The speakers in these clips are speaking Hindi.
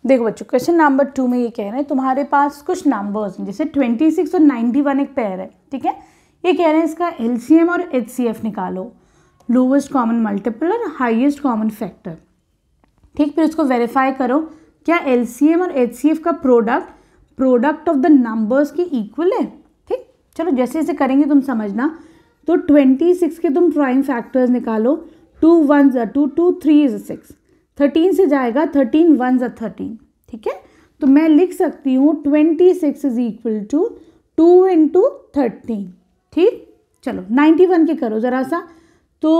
देखो बच्चों, क्वेश्चन नंबर 2 में ये कह रहे हैं तुम्हारे पास कुछ नंबर्स हैं, जैसे 26 और 91 एक पेयर है, ठीक है। ये कह रहे हैं इसका एलसीएम और एचसीएफ निकालो, लोवेस्ट कॉमन मल्टीपल और हाईएस्ट कॉमन फैक्टर, ठीक। फिर उसको वेरीफाई करो क्या एलसीएम और एचसीएफ का प्रोडक्ट ऑफ द नंबर्स के इक्वल है, ठीक। चलो जैसे जैसे करेंगे तुम समझना। तो 26 के तुम प्राइम फैक्टर्स निकालो, 2 1 2 2 3 6, 13 से जाएगा 13 1 13, ठीक है। तो मैं लिख सकती हूँ 26 इज इक्वल टू 2 इंटू 13, ठीक। चलो 91 के करो ज़रा सा। तो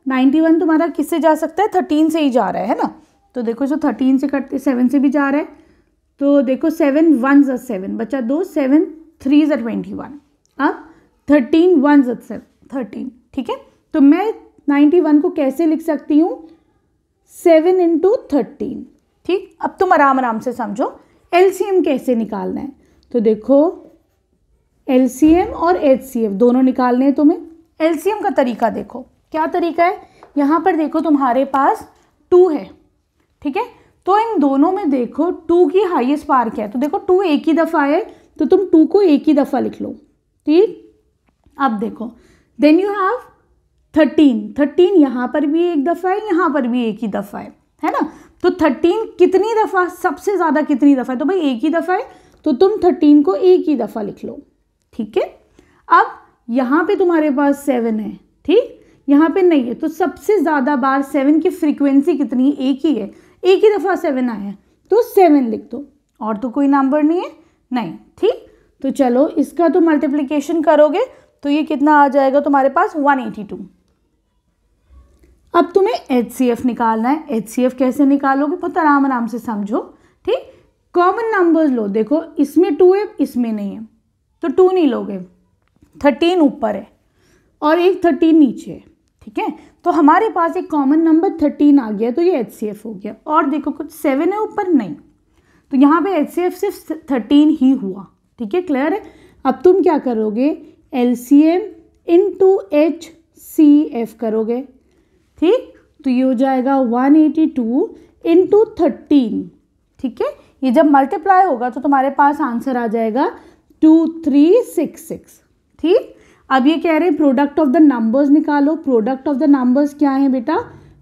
91 तुम्हारा किससे जा सकता है, 13 से ही जा रहा है ना। तो देखो जो 13 से कटते 7 से भी जा रहा है। तो देखो 7 1 7 बचा 2, 7 3 21, अब 13 1 13, ठीक है। तो मैं 91 को कैसे लिख सकती हूँ, 7 इंटू 13, ठीक। अब तुम आराम से समझो एलसीएम कैसे निकालना है। तो देखो एलसीएम और एचसीएफ दोनों निकालने हैं तुम्हें। एलसीएम का तरीका देखो, क्या तरीका है। यहाँ पर देखो तुम्हारे पास 2 है, ठीक है। तो इन दोनों में देखो 2 की हाईएस्ट पावर क्या है। तो देखो 2 एक ही दफ़ा है, तो तुम 2 को एक ही दफ़ा लिख लो, ठीक। अब देखो देन यू हैव 13 यहाँ पर भी एक दफ़ा है, यहाँ पर भी एक ही दफ़ा है ना। तो 13 कितनी दफ़ा, सबसे ज़्यादा कितनी दफ़ा है, तो भाई एक ही दफ़ा है, तो तुम 13 को एक ही दफ़ा लिख लो, ठीक है। अब यहाँ पे तुम्हारे पास 7 है, ठीक, यहाँ पे नहीं है, तो सबसे ज़्यादा बार 7 की फ्रीक्वेंसी कितनी है, एक ही है, एक ही दफ़ा 7 आया है, तो 7 लिख दो, और तो कोई नंबर नहीं है, नहीं, ठीक। तो चलो इसका तो मल्टीप्लिकेशन करोगे तो ये कितना आ जाएगा तुम्हारे पास 182। अब तुम्हें एचसीएफ निकालना है। एचसीएफ कैसे निकालोगे, बहुत आराम से समझो, ठीक। कॉमन नंबर्स लो, देखो इसमें 2 है, इसमें नहीं है, तो 2 नहीं लोगे, 13 ऊपर है और एक 13 नीचे है, ठीक है। तो हमारे पास एक कॉमन नंबर 13 आ गया, तो ये एचसीएफ हो गया। और देखो कुछ 7 है ऊपर, नहीं, तो यहाँ पे एचसीएफ सिर्फ 13 ही हुआ, ठीक है, क्लियर है। अब तुम क्या करोगे, एलसीएम इंटू एचसीएफ करोगे, ठीक। तो ये हो जाएगा 182 इंटू 13, ठीक है। ये जब मल्टीप्लाई होगा तो तुम्हारे पास आंसर आ जाएगा 2366, ठीक। अब ये कह रहे हैं प्रोडक्ट ऑफ द नंबर्स निकालो। प्रोडक्ट ऑफ द नंबर्स क्या है बेटा,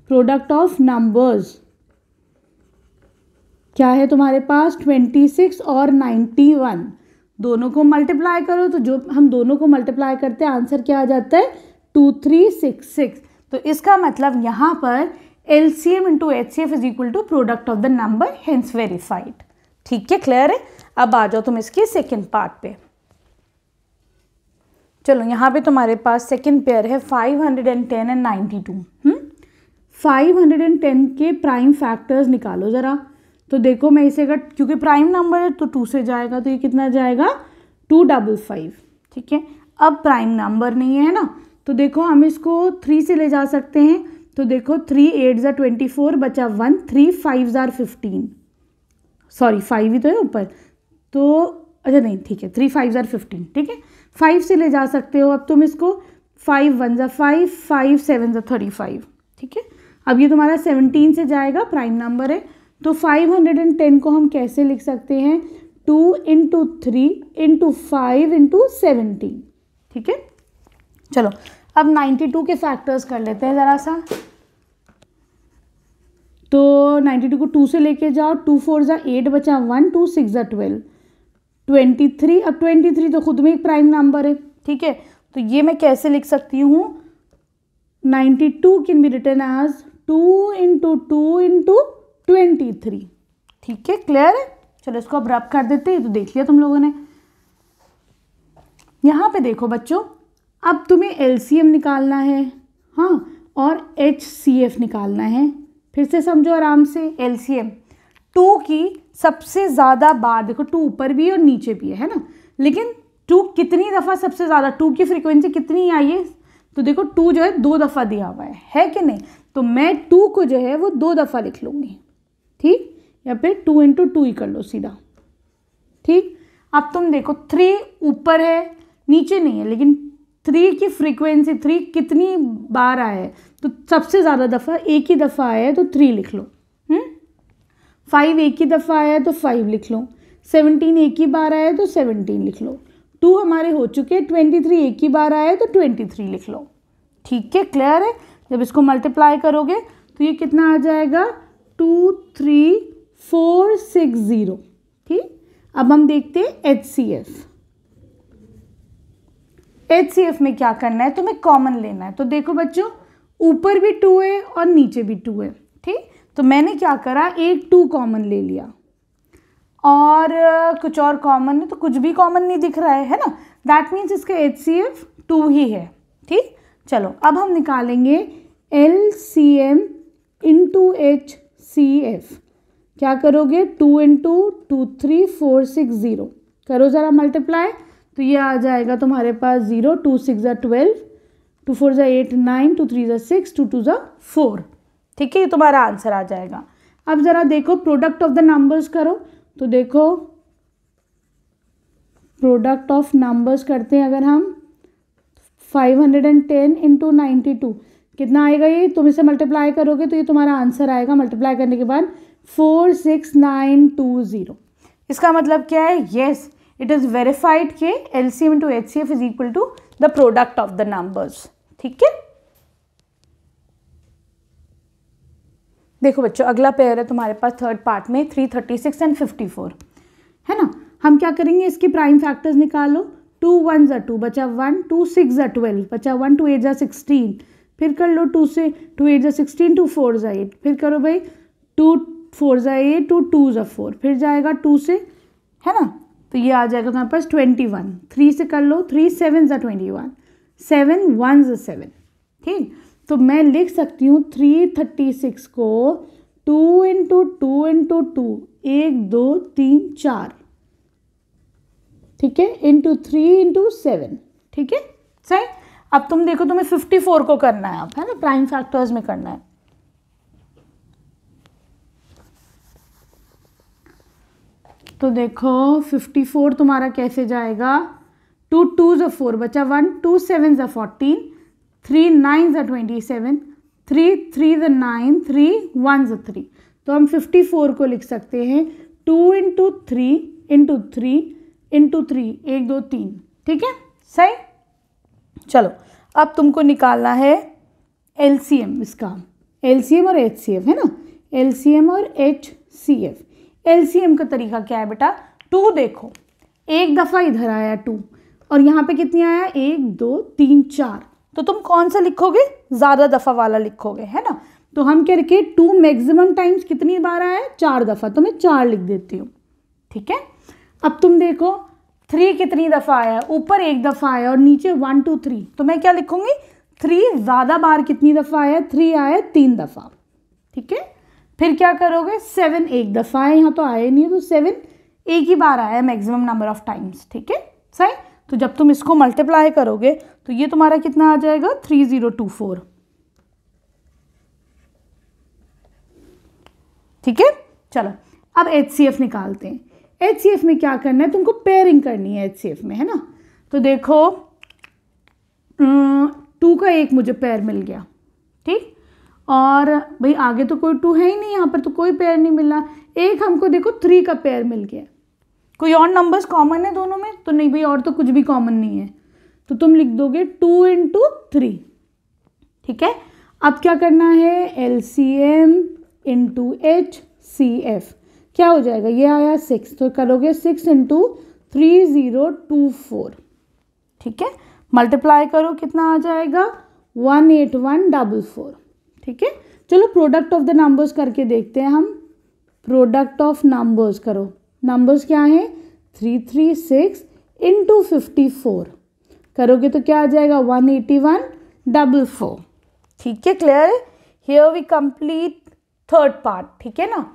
प्रोडक्ट ऑफ नंबर्स क्या है तुम्हारे पास, 26 और 91, दोनों को मल्टीप्लाई करो, तो जो हम दोनों को मल्टीप्लाई करते हैं आंसर क्या आ जाता है, 2366। तो इसका मतलब यहाँ पर LCM into HCF is equal to product of the number, hence verified, ठीक है, क्लियर है। अब आ जाओ तुम इसके सेकेंड पार्ट पे। चलो यहाँ पे तुम्हारे पास सेकेंड पेयर है 510 एंड 92। 510 के प्राइम फैक्टर्स निकालो ज़रा। तो देखो मैं इसे अगर, क्योंकि प्राइम नंबर है तो 2 से जाएगा, तो ये कितना जाएगा 255, ठीक है। अब प्राइम नंबर नहीं है ना, तो देखो हम इसको 3 से ले जा सकते हैं। तो देखो 3 8 24 बचा 1, 3 5 15, सॉरी 5 ही तो है ऊपर, तो अच्छा नहीं, ठीक है, 3 5 15, ठीक है, 5 से ले जा सकते हो। अब तुम इसको 5 1 5 5 7 35, ठीक है। अब ये तुम्हारा 17 से जाएगा, प्राइम नंबर है, तो 510 को हम कैसे लिख सकते हैं, 2 इंटू 3 इंटू 5 इंटू 17, ठीक है। चलो अब 92 के फैक्टर्स कर लेते हैं ज़रा सा। तो 92 को 2 से लेके जाओ, 2 4 8 बचा 1, 2 6 12, 23। अब 23 तो खुद में एक प्राइम नंबर है, ठीक है। तो ये मैं कैसे लिख सकती हूँ, 92 can be written as 2 into 2 into 23, ठीक है, क्लियर है। चलो इसको अब रब कर देते हैं, तो देख लिया तुम लोगों ने। यहाँ पे देखो बच्चों, अब तुम्हें एलसीएम निकालना है, हाँ, और एचसीएफ निकालना है। फिर से समझो आराम से, एलसीएम 2 की सबसे ज़्यादा बार, देखो 2 ऊपर भी है और नीचे भी है ना, लेकिन 2 कितनी दफ़ा सबसे ज़्यादा, 2 की फ्रीक्वेंसी कितनी आई है, तो देखो 2 जो है 2 दफ़ा दिया हुआ है कि नहीं। तो मैं 2 को जो है वो 2 दफ़ा लिख लूँगी, ठीक, या फिर 2 इंटू 2 ही कर लो सीधा, ठीक। अब तुम देखो 3 ऊपर है, नीचे नहीं है, लेकिन 3 की फ्रीक्वेंसी, 3 कितनी बार आया है, तो सबसे ज़्यादा दफ़ा एक ही दफ़ा आया है, तो 3 लिख लो। 5 एक ही दफ़ा आया है तो 5 लिख लो, 17 एक ही बार आया है तो 17 लिख लो, 2 हमारे हो चुके हैं, 23 एक ही बार आया है तो 23 लिख लो। ठीक है, क्लियर है। जब इसको मल्टीप्लाई करोगे तो ये कितना आ जाएगा 23460। ठीक, अब हम देखते हैं HCF। HCF में क्या करना है, तुम्हें कॉमन लेना है। तो देखो बच्चों, ऊपर भी 2 है और नीचे भी 2 है। ठीक, तो मैंने क्या करा, एक 2 कॉमन ले लिया और कुछ और कॉमन है तो कुछ भी कॉमन नहीं दिख रहा है ना, दैट मीन्स इसका HCF 2 ही है। ठीक, चलो अब हम निकालेंगे LCM इंटू HCF। क्या करोगे, 2 इंटू 23460 करो ज़रा मल्टीप्लाई, तो ये आ जाएगा तुम्हारे पास 0, 2 6 12, 2 4 8 9, 2 3 6, 2 2 4। ठीक है, ये तुम्हारा आंसर आ जाएगा। अब ज़रा देखो प्रोडक्ट ऑफ द नंबर्स करो, तो देखो प्रोडक्ट ऑफ नंबर्स करते हैं अगर हम, 510 इंटू 92 कितना आएगा, ये तुम इसे मल्टीप्लाई करोगे तो ये तुम्हारा आंसर आएगा मल्टीप्लाई करने के बाद 46920। इसका मतलब क्या है, येस इट इज़ वेरीफाइड के LCM into HCF is equal to the product of the numbers. ठीक है, देखो बच्चों अगला पेयर है तुम्हारे पास थर्ड पार्ट में 336 एंड 54 है ना। हम क्या करेंगे, इसके प्राइम फैक्टर्स निकालो। 2 1 2 बचा 1, 2 6 12 बचा 1, 2 8 16, फिर कर लो 2 से 2 8 16, 2 4 8, फिर करो भाई 2 4 8, 2 2 4, फिर जाएगा 2 से, है ना, तो ये आ जाएगा तुम्हारे पास 21। 3 से कर लो, 3 7 21, 7 1 7। ठीक, तो मैं लिख सकती हूँ 336 को 2 इंटू 2 इंटू 2, 1 2 3 4, ठीक है, इंटू 3 इंटू 7। ठीक है, सही। अब तुम देखो तुम्हें 54 को करना है, अब है ना, प्राइम फैक्टर्स में करना है। तो देखो 54 तुम्हारा कैसे जाएगा, 2 2 4 बचा 1, 2 7 14, 3 9 27, 3 3 9, 3 1 3। तो हम 54 को लिख सकते हैं 2 इंटू 3 इंटू 3 इंटू 3, 1 2 3। ठीक है, सही। चलो अब तुमको निकालना है LCM, इसका LCM और HCF है ना, LCM और HCF। LCM का तरीका क्या है बेटा, 2 देखो एक दफ़ा इधर आया 2 और यहाँ पे कितनी आया, 1 2 3 4, तो तुम कौन सा लिखोगे, ज़्यादा दफ़ा वाला लिखोगे, है ना। तो हम क्या रखे, 2 मैक्सिमम टाइम्स कितनी बार आया है, 4 दफ़ा, तो मैं 4 लिख देती हूँ। ठीक है, अब तुम देखो 3 कितनी दफ़ा आया, ऊपर एक दफ़ा आया और नीचे 1 2 3, तो मैं क्या लिखूंगी, 3 ज़्यादा बार कितनी दफ़ा आया, 3 आया 3 दफ़ा। ठीक है, फिर क्या करोगे, 7 एक दफ़ा आया, यहाँ तो आया नहीं है, तो 7 एक ही बार आया मैक्सिमम नंबर ऑफ टाइम्स। ठीक है, सही। तो जब तुम इसको मल्टीप्लाई करोगे तो ये तुम्हारा कितना आ जाएगा, 3024। ठीक है, चलो अब HCF निकालते हैं। HCF में क्या करना है, तुमको पेयरिंग करनी है HCF में, है ना। तो देखो 2 का एक मुझे पेयर मिल गया, ठीक, और भाई आगे तो कोई 2 है ही नहीं, यहाँ पर तो कोई पेयर नहीं मिला। एक हमको देखो 3 का पेयर मिल गया, कोई और नंबर्स कॉमन है दोनों में, तो नहीं भाई और तो कुछ भी कॉमन नहीं है, तो तुम लिख दोगे 2 इंटू 3। ठीक है, अब क्या करना है, LCM इंटू HCF, क्या हो जाएगा, ये आया 6, तो करोगे 6 इंटू 3024। ठीक है, मल्टीप्लाई करो, कितना आ जाएगा, 18144। ठीक है, चलो प्रोडक्ट ऑफ द नंबर्स करके देखते हैं हम। प्रोडक्ट ऑफ नंबर्स करो, नंबर्स क्या है, 336 इंटू 54 करोगे तो क्या आ जाएगा, 18144। ठीक है, क्लियर है। Here we complete third part. ठीक है ना।